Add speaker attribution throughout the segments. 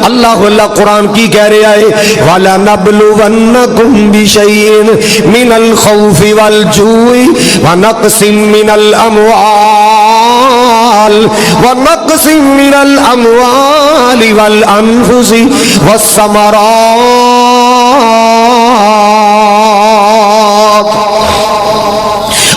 Speaker 1: اللہ اللہ قرآن کی کہہ رہا ہے وَلَنَبْلُوَنَّكُمْ بِشَيْءٍ مِّنَ الْخَوْفِ وَالْجُوعِ وَنَقْصٍ مِّنَ الْأَمْوَالِ وَالْأَنفُسِ وَالثَّمَرَاتِ۔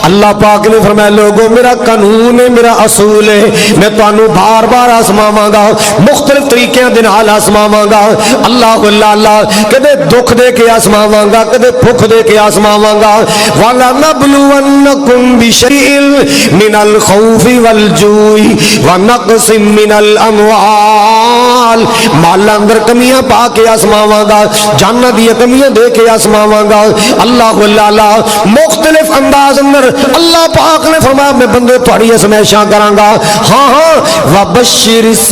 Speaker 1: اللہ پاک نے فرمایا لوگوں میرا قانون ہے، میرا اصول ہے، میں تانوں بار بار آزماواں گا، مختلف طریقے دے نال آزماواں گا۔ اللہ اللہ اللہ کدے دکھ دے کے آزماواں گا، کدے بھوک دے کے آزماواں گا۔ وَلَنَبْلُوَنَّكُمْ بِشَيْءٍ مِّنَ الْخَوْفِ وَالْجُوعِ وَنَقْصٍ مِّنَ الْأَمْوَالِ، مال اندر کمیاں پا کے آزماواں گا، جاناں دی کمیاں دے کے آزماواں گا۔ اللہ اللہ اللہ مختلف انداز اندر اللہ پاک نے فرمایا میں بندے تھوڑی ازمائشاں کراں گا۔ ہاں ہاں وَبَشِّرِ الصَّابِرِينَ،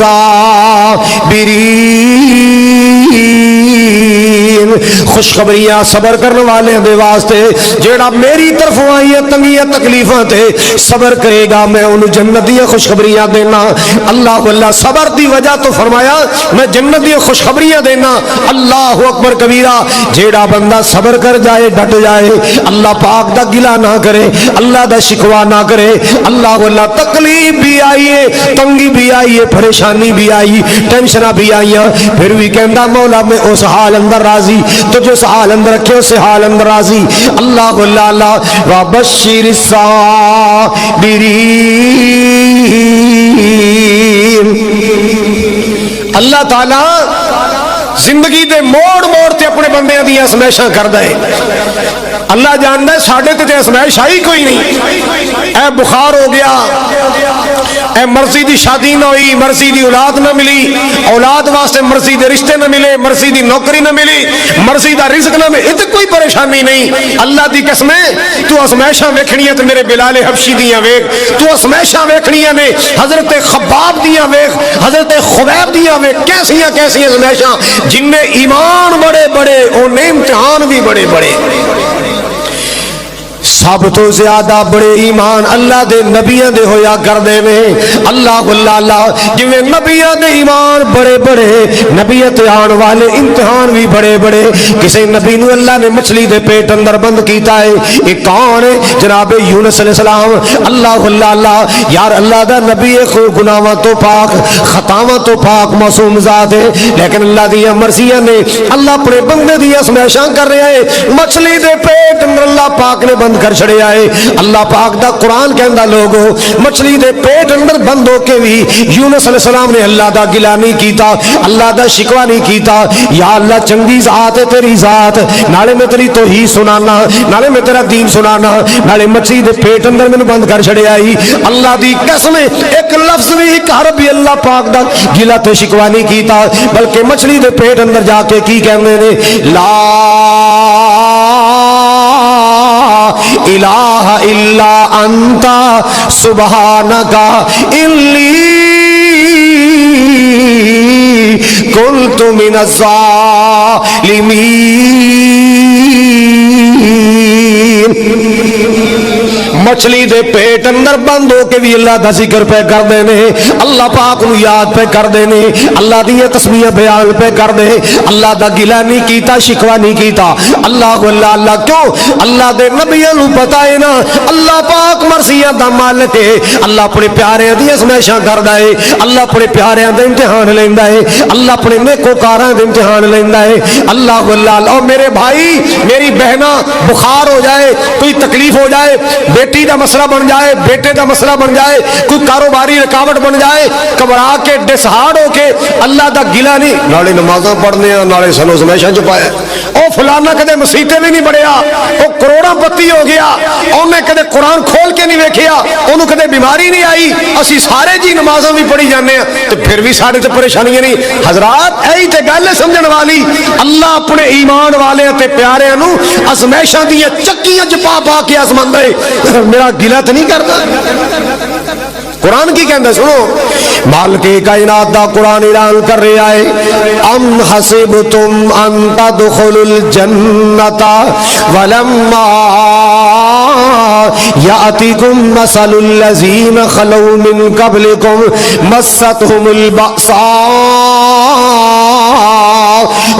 Speaker 1: خوشخبریاں صبر کرنے والے دے واسطے، جیڑا میری طرف آئیے تنگیاں تکلیفاں تے صبر کرے گا میں انہوں جنت دی خوشخبریاں دینا۔ اللہ اللہ صبر دی وجہ تو فرمایا میں جنت دی خوشخبریاں دینا۔ اللہ اکبر کبیرہ، جیڑا بندہ صبر کر جائے ڈٹ جائے، اللہ پاک دا گلہ نہ کرے، اللہ دا شکوہ نہ کرے، اللہ اللہ تکلیف بھی آئیے، تنگی بھی آئیے، پریشانی بھی آئی، ٹینشنہ بھی آئیاں، پھر بھی کہندہ مولا میں اس حال اندر راضی، تو جو اس حال اندر رکھے اس حال اندر راضی۔ اللہ اللہ اللہ وَبَشِّرِ الصَّابِرِينَ۔ اللہ تعالیٰ زندگی دے موڑ موڑ تے اپنے بندیاں دی ازمائشاں کر دے۔ اللہ جاندا ہے ساڈے تے ازمائش آئی کوئی نہیں، اے بخار ہو گیا، اے مرضی دی شادی نہ ہوئی، مرضی دی اولاد نہ ملی، اولاد واسطے مرضی دے رشتے نہ ملے، مرضی دی نوکری نہ ملی، مرضی دا رزق نہ ملے، تے کوئی پریشانی نہیں۔ اللہ دی قسمیں تو ازمائشاں ویکھنیاں تے میرے بلال حبشی دیاں ویکھ، تو ازمائشاں ویکھنیاں نے حضرت خباب دیاں ویکھ، حضرت خبیب دیاں ویکھ، کیسیاں کیسیاں ازمائشاں، جن میں ایمان بڑے بڑے انہیں امتحان بھی بڑے بڑے۔ سب تو زیادہ بڑے ایمان اللہ دے نبیوں دے ہویا کر دے میں۔ اللہ اللہ اللہ جویں نبیوں دے ایمان بڑے بڑے، نبیوں تے آن والے امتحان بھی بڑے بڑے۔ کسی نبی نو اللہ نے مچھلی دے پیٹ اندر بند کیتا ہے، ایک کون ہے؟ جناب یونس علیہ السلام۔ اللہ اللہ اللہ یار اللہ دا نبی گناہاں تو پاک، خطاواں تو پاک، معصوم ذات ہے، لیکن اللہ دی مرضیاں نے اللہ اپنے بندے دی ازمائشاں کر رہا ہے۔ مچھلی دے پیٹ اندر اللہ پاک نے بند کر چھڑے آئے۔ اللہ پاک دا قرآن کہندا لوگو مچھلی دے پیٹ اندر بند ہو کے بھی یونس علیہ السلام نے اللہ دا گلہ نہیں کیتا، اللہ دا شکوہ نہیں کیتا۔ یا اللہ چنگی ذات ہے تیری ذات، نالے میں تیری توحید سنانا، نالے میں تیرا دین سنانا، نالے مچھلی دے پیٹ اندر میں بند کر چھڑے آئی۔ اللہ دی قسم ایک لفظ بھی ایک حرف بھی اللہ پاک دا گلہ تے شکوہ نہیں کیتا، بلکہ مچھلی دے پیٹ اندر جا کے کی کہنے نے لا الہ الا انت سبحانک انی کنت من الظالمین۔ مچھلی دے پیٹ اندر بند ہو کے بھی اللہ دا ذکر پہ کر دینے، اللہ پاک نو یاد پہ کر دینے، اللہ دی تسبیح بیان پہ کر دے، اللہ دا گلہ نہیں کیتا، شکوہ نہیں کیتا۔ اللہ اللہ اللہ کیوں؟ اللہ دے نبیوں نو پتہ ہے نا اللہ پاک مرضیاں دا مالک ہے، اللہ اپنے پیاریاں دی ازمائشاں کردا ہے، اللہ اپنے پیاریاں دے امتحان لیندا ہے، اللہ اپنے نیکوکاراں دے امتحان لیندا ہے۔ اللہ اللہ اور میرے بھائی میری بہنا بخار ہو جائے، کوئی تکلیف ہو جائے، بیٹی دا مسئلہ بن جائے، بیٹے دا مسئلہ بن جائے، کوئی کاروباری رکاوٹ بن جائے، گھبرا کے ڈسہارڈ ہو کے اللہ دا گلہ نہیں، نالے نمازاں پڑھنے ہیں، نالے سنو زمیشاں چھپایا، او فلانا کدے مسیطے بھی نہیں بڑھیا، او کروڑاں پتی ہو گیا، انہیں کدے قرآن کھول کے نہیں ویکھیا، انہوں کدے بیماری نہیں آئی، اسی سارے جی نمازاں بھی پڑھی جانے ہیں، تو پھر بھی سارے تے پریشانیاں نہیں۔ حضرات ایہی تے گل سمجھن والی، اللہ اپنے ایمان والے تے پیارے نو ازمائشاں دی چکیاں چپا پا کے آزماندا ہے، میرا گلہ تو نہیں کرتا۔ قرآن کی کہندہ سنو، مالک کائنات دا قرآن اعلان کر رہا ہے ام حسبتم ان تدخلوا الجنۃ ولما یاتکم مثل الذین خلوا من قبلکم مستهم البأساء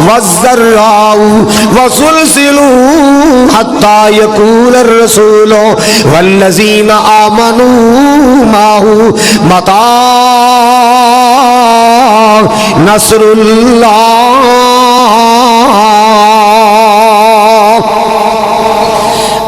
Speaker 1: والضراء وزلزلوا حتى يقول الرسول والذين آمنوا معه متى نصر اللہ۔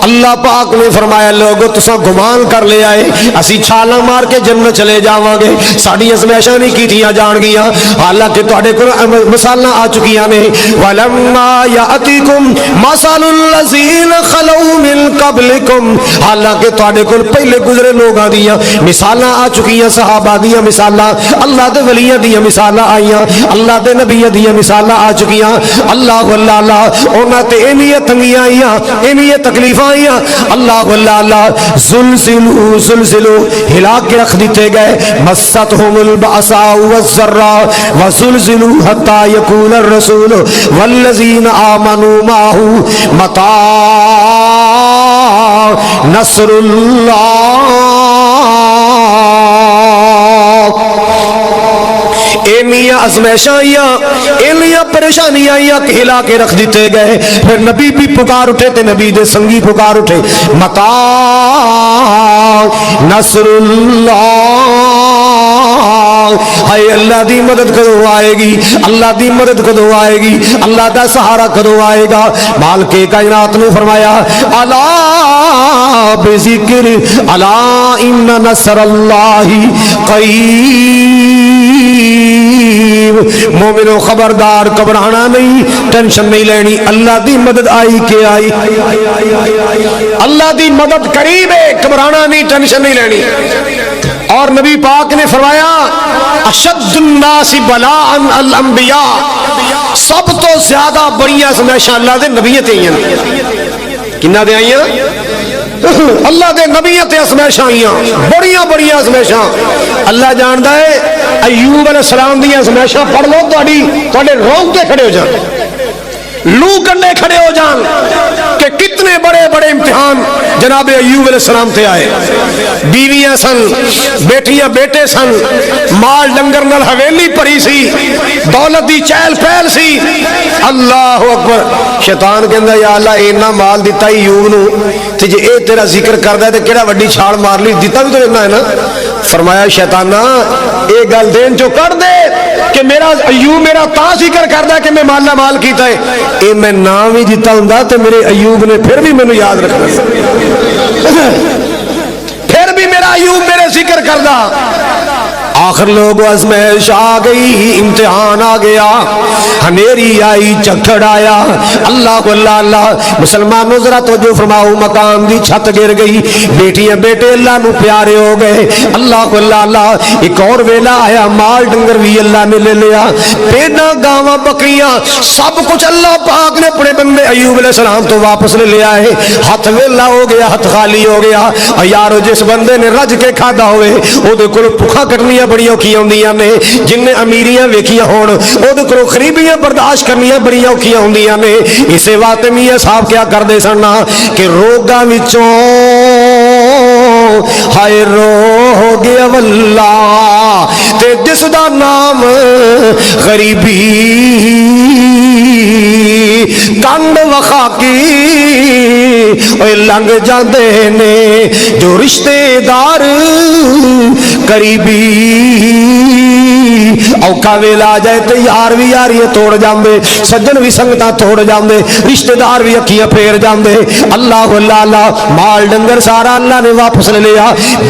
Speaker 1: اللہ پاک نے فرمایا لوگو تساں گمان کر لے آئے اسی چھالا مار کے جنت چلے جاواں گے، ساڈی ازمائشاں نہیں کیتیاں جان گیاں، حالانکہ تواڈے کول مثالاں آ چکیاں نے۔ ولما یاتیکم مثل الذین خلو من قبلکم، حالانکہ تواڈے کول پہلے گزرے لوگاں دیاں مثالاں آ چکیاں، صحابہ دیاں مثالاں، اللہ دے ولیاں دیاں مثالاں آئیاں، اللہ دے نبیاں دیاں مثالاں آ چکیاں۔ اللہ اللہ انہاں تے اینیاں تنگیاں آئیاں، اینیاں تکلیفاں آئیاں، اللہ اللہ زلزلوا زلزلوا ہلا کے رکھ دیتے گئے، مستہم البأساء والضراء وزلزلوا حتى يقول الرسول والذین آمنوا معه متى نصر اللہ۔ اینیاں ازمائشاں آئیاں، اینیاں پریشانیاں آئیاں کہ ہلا کے رکھ دیتے گئے۔ پھر نبی بھی پکار اٹھے تے نبی دے سنگی پکار اٹھے، متا نصر اللہ، ہائے اللہ دی مدد کدو آئے گی، اللہ دی مدد کدو آئے گی، اللہ دا سہارا کدو آئے گا۔ مالک کائنات نے فرمایا الا بذکر الا ان نصر اللہ قریب، مومنو خبردار گھبرانا نہیں، ٹینشن نہیں لینی، اللہ دی مدد آئی کہ آئی، اللہ دی مدد قریب ہے، گھبرانا نہیں، ٹینشن نہیں لینی۔ اور نبی پاک نے فرمایا اشد الناس بلاء الانبیاء، سب تو زیادہ بڑی آزمائشاں اللہ دے نبیوں تے آئیاں، کنہ دے آئیاں؟ اللہ دے نبیوں تے آزمائشاں آئیاں، بڑیاں بڑیاں آزمائشاں۔ اللہ جاندا ہے ایوب علیہ السلام دی آزمائشاں پڑھ لو تواڈے رونگٹے کھڑے ہو جان، لو کنڈے کھڑے ہو جان کہ کتنے بڑے بڑے امتحان جناب ایوب علیہ السلام تے آئے۔ بیویاں سن، بیٹیاں بیٹے سن، مال ڈنگر نال حویلی پری سی، دولت دی چہل پہل سی، اللہ اکبر۔ شیطان کہندا یا اللہ اینا مال دیتا ایوب نو تے جے اے تیرا ذکر کردا ہے تے کیڑا وڈی چھال مار لی، دیتا بھی تو اینا ہے نا۔ فرمایا شیطانہ اے گل دین جو کر دے کہ میرا ایوب میرا تا ذکر کردا ہے کہ میں مالا مال کیتا ہے، اے میں نام ہی دیتا ہوں تے میرے ایوب نے پھر بھی مینوں یاد رکھنا، پھر بھی میرا ایوب میرے ذکر کردا۔ آخر لوگ آزمائش آ گئی، امتحان آ گیا، ہنیری آئی، چکھڑ آیا، اللہ اللہ اللہ۔ مسلمانوں ذرا توجہ فرماؤ، مکان دی چھت گر گئی، بیٹیاں بیٹے اللہ نو پیارے ہو گئے، اللہ اللہ اللہ۔ ایک اور ویلا آیا، مال ڈنگر بھی اللہ نے لے لیا، پیڑاں گاواں بکریاں سب کچھ اللہ پاک نے اپنے بندے ایوب علیہ السلام تو واپس لے لیا ہے۔ ہاتھ ویلا ہو گیا، ہاتھ خالی ہو گیا۔ اور یارو جس بندے نے رج کے کھادا ہوئے او دے کول بھوکاں کٹنیاں بڑی اوکھی ہوندیاں نے، جن نے امیریاں ویکھیاں ہون او دے کول غریبیاں برداشت کرنیاں بڑی اوکھی ہوندیاں نے۔ اسے واسطے میاں صاحب کیا کردے سن کہ روگاں وچوں ہائے رو گیا واللہ تے جس دا نام غریبی کنڈ وخا کی اوے لنگ جاندے نے جو رشتے دار قریبی، اوکھا ویلا جائے تے یار بھی یاریاں توڑ جاندے، سجن بھی سنگتاں توڑ جاندے، رشتے دار بھی اکھیاں پھیر جاندے۔ اللہ اللہ اللہ، مال ڈنگر سارا اللہ نے واپس لے لیا،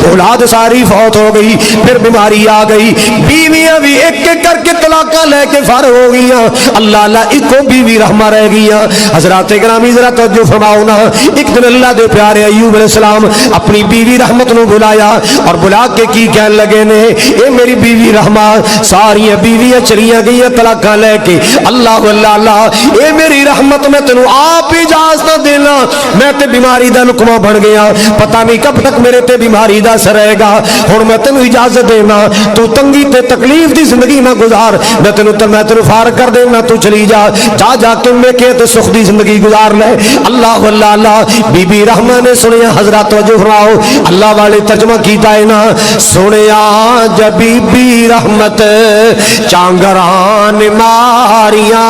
Speaker 1: اولاد ساری فوت ہو گئی، پھر بیماری آ گئی، بیویاں بھی ایک ایک کر کے طلاقاں لے کے فارغ ہو گئیاں، اللہ اللہ ایکو بیوی رحمہ رہ گئیاں۔ حضرات گرامی ذرا توجہ فرماؤ نا، ایک دن اللہ دے پیارے ایوب علیہ السلام اپنی بیوی رحمت نو بلایا اور بلا کے کی کہنے لگے نے، اے میری بیوی رحمہ، ساری بیویاں چلیاں گئیاں طلاقاں لے کے، اللہ اللہ اللہ، اے میری رحمت میں تینوں آپ اجازت دینا، میں تے بیماری دا لقمہ بن گیا، پتہ نہیں کب تک میرے تے بیماری دا اثر رہے گا، ہن میں تینوں اجازت دینا، تو تنگی تے تکلیف دی زندگی نہ گزار، میں تینوں فارغ کر دینا، تو چلی جا جا کے میں کہ تے سخت دی زندگی گزار لے۔ اللہ اللہ اللہ، بی بی رحمہ نے سنیا، حضرات توجہ فرماؤ، اللہ والے ترجمہ کیتا ہے نا، سنیا جب بی بی رحمت چانگران ماریاں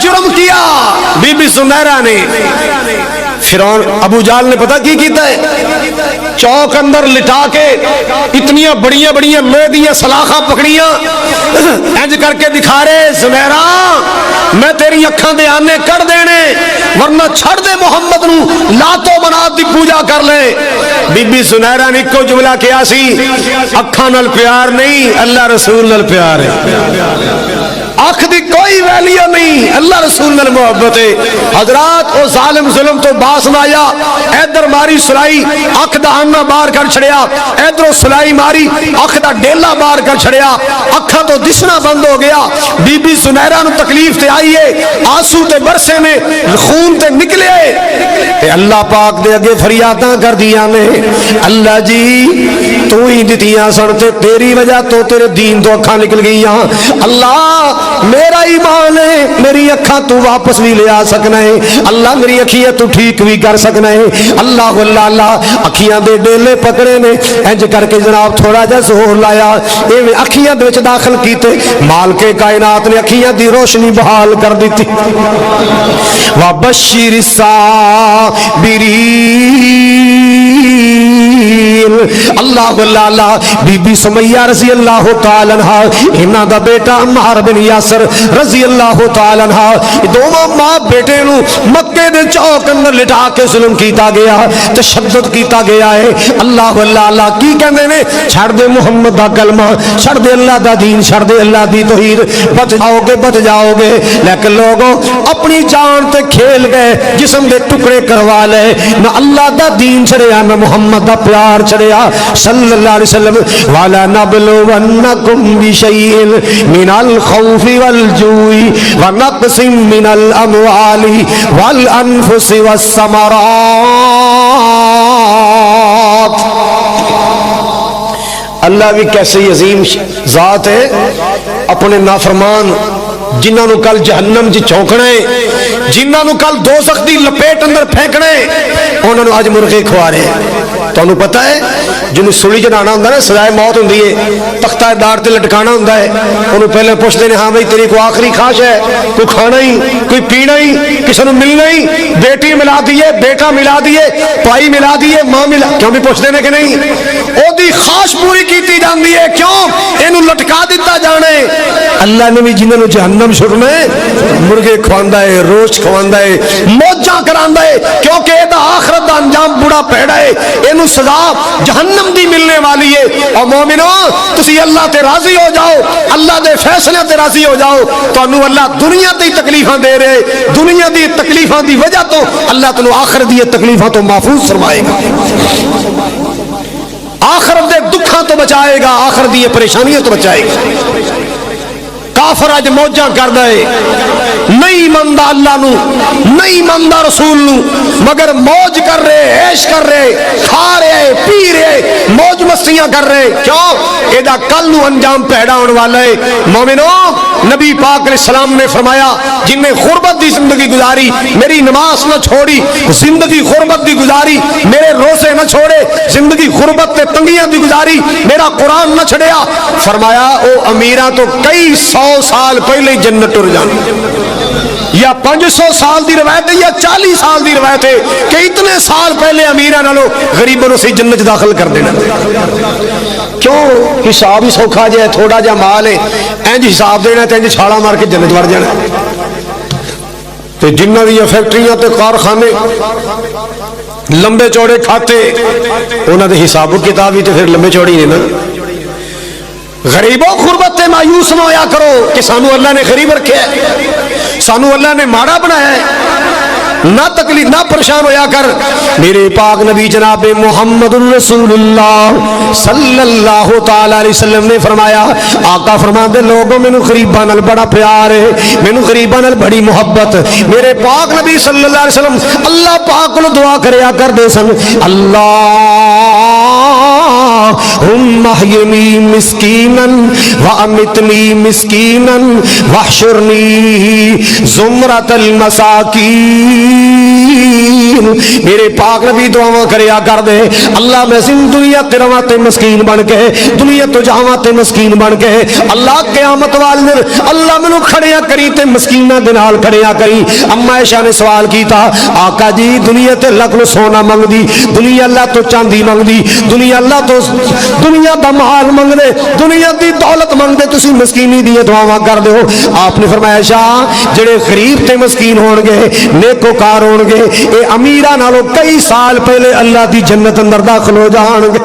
Speaker 1: جرم کیا بی بی زنیرہ نے؟ فرعون ابو جہل نے پتہ کی کیتا ہے؟ چوک اندر لٹا کے اتنیاں بڑیاں بڑیاں میدیاں سلاخاں پکڑیاں انج کر کے دکھا رہے زنیرہ میں تیری اکھاں دے آنے کر دینے ورنہ چھڑ دے محمد نو لاتو منات دی پوجا کر لے۔ بی بی زنیرہ نے کو جملہ کیا سی اکھاں نال پیار نہیں اللہ رسول نال پیار ہے، آنکھ دی کوئی ویلیو نہیں اللہ رسول نال محبت ہے۔ حضرات او ظالم ظلم تو باس نہ آیا، ادھر ماری سلائی اکھ دا آنا باہر کر چھڑیا، ادھر سلائی ماری اکھ دا ڈیلا باہر کر چھڑیا، اکھاں تو دسنا بند ہو گیا۔ بی بی زنیرہ نو تکلیف تے آئی ہے، آنسو تے برسے نے، خون تے نکلے تے اللہ پاک دے اگے فریاداں کر دیا نے اللہ جی تو ہی دتیاں سن تے تیری وجہ تو تیرے دین تو اکھاں نکل گئیاں، اللہ میرا ایمان ہے میری اکھاں تو واپس بھی لے آ سکنا ہے، اللہ میری اکھیاں تو ٹھیک بھی کر سکنا ہے۔ اللہ اللہ اللہ اکھیاں دے ڈیلے پکڑے نے انج کر کے جناب تھوڑا جا زور لایا ایویں اکھیاں دے وچ داخل کیتے مالک کائنات نے اکھیاں دی روشنی بحال کر دیتی۔ وبشر اللہ اللہ بی بی سمیہ رضی اللہ تعالی عنہا انہاں دا بیٹا عمار بن یاسر رضی اللہ تعالی عنہ دونوں ماں بیٹے نو مکے دے چوک اندر لٹا کے ظلم کیتا گیا، تشدد کیتا گیا ہے۔ اللہ اللہ اللہ کی کہندے نے چھڑ دے محمد دا کلمہ، چھڑ دے اللہ دا دین، چھڑ دے اللہ دی توحید، بچ جاؤ گے لیکن لوگوں اپنی جان تے کھیل گئے، جسم دے ٹکڑے کروا لے، نہ اللہ دا دین چھڑیا نہ محمد دا پیار چھڑیا صلی اللہ علیہ وسلم۔ والا نبلونکم بشیء من الخوف والجوع ونقص من الاموال والانفس والثمرات۔ اللہ بھی کیسے عظیم ذات ہے، اپنے نافرمان جنہاں نو کل جہنم جی چونکنا ہے، جنہاں نو کل دوزخ دی لپیٹ اندر پھینکنا ہے، انہاں نو آج مرغے کھوا رہے ہیں۔ تو انہوں پتہ ہے جنہوں سولی چڑھانا ہوندہ ہے سزائے موت ہوندی ہے، تختہ دار تے لٹکانا ہوندہ ہے، انہوں پہلے پوچھ دینے ہاں بھئی تیری کو آخری خواہش ہے، کوئی کھانا ہی کوئی پینا ہی کسی نے ملنا ہی، بیٹی ملا دیئے بیٹا ملا دیئے پائی ملا دیئے ماں ملا، کیوں بھی پوچھ دینے کہ نہیں او دی خواہش پوری کیتی جان دیئے، کیوں انہوں لٹکا دیتا جانے۔ اللہ نے بھی جنہوں جہنم چھڑنا ہے مرغے کھواندہ ہے، روش کھواندہ ہے، موجاں کراندہ ہے، کیونکہ ایدہ آخرت دا انجام بڑا پیڑا ہے، انہوں سزا جہنم دی ملنے والی ہے۔ اور مومنوں تسی اللہ تے راضی ہو جاؤ، اللہ دے فیصلے تے راضی ہو جاؤ، تو انہوں اللہ دنیا دی تکلیفاں دے رہے، دنیا دی تکلیفاں دی وجہ تو اللہ تنو آخر دی تکلیفاں تو محفوظ فرمائے گا، آخر دے دکھاں تو بچائے گا، آخر دی پریشانیاں تو بچائے گا۔ کافر اج موجاں کر دے، نہیں مندہ اللہ نو، نہیں مندہ رسول نو، مگر موج کر رہے، عیش کر رہے، کھا رہے، پی رہے، موج مستیاں کر رہے، کیوں ایدہ کل نو انجام پیدا ہونے والا ہے۔ مومنوں نبی پاک علیہ السلام نے فرمایا جن نے غربت دی زندگی گزاری میری نماز نہ چھوڑی، زندگی غربت دی گزاری میرے روزے نہ چھوڑے، زندگی غربت تے تنگیاں دی گزاری میرا قرآن نہ چھڑیا، فرمایا او امیرہ تو کئی 100 سال پہلے جنت ٹر جان، یا 500 سال دی روایت ہے یا 40 سال دی روایت ہے کہ اتنے سال پہلے امیرہ نہ لو غریبوں سے جنت داخل کر دینا۔ کیوں حساب ہی سوکھا جائے، تھوڑا جا مال ہے اینج حساب دینا ہے اینج چھاڑا مار کے جنت وڑ جانا۔ تو جنہ دی فیکٹریاں تے کارخانے لمبے چوڑے کھاتے انہاں دے حساب و کتاب ہی تے پھر لمبے چوڑی نہیں نا۔ غریبوں غربت تے مایوس نہ ہویا کرو کہ سانو اللہ نے غریب رکھے ہے، سانو اللہ نے ماڑا بنایا ہے، نہ تکلیف نہ پریشان ہویا کر۔ میرے پاک نبی جناب محمد رسول اللہ صلی اللہ تعالی علیہ وسلم نے فرمایا، آقا فرماندے لوگوں مینوں غریباں نال بڑا پیار ہے، مینوں غریباں نال بڑی محبت۔ میرے پاک نبی صلی اللہ علیہ وسلم اللہ پاک کو دعا کریا کر دے سن، اللہ اللهم احيني مسكینا وامتنی مسکینا واحشرنی زمرۃ المساکین۔ میرے پاک نبی دعا کریا کر دے، اللہ میں دنیا تے رواں تے مسکین بن کے، دنیا تو جاواں تے مسکین بن کے، اللہ قیامت والے دن اللہ مینوں کھڑیا کری تے مسکیناں دے نال کھڑیا کری۔ اما عائشہ نے سوال کیتا، آقا جی دنیا تے اللہ کو سونا منگدی، دنیا اللہ تو چاندی منگدی، دنیا اللہ تو دنیا دا مال منگدے، دنیا دی دولت منگدے، تسی مسکینی دی دعاواں کر دیو۔ آپ نے فرمایا شاہ جڑے غریب تے مسکین ہون گے، نیکوکار ہون گے، اے امیراں نالوں کئی سال پہلے اللہ دی جنت اندر داخل ہو جان گے۔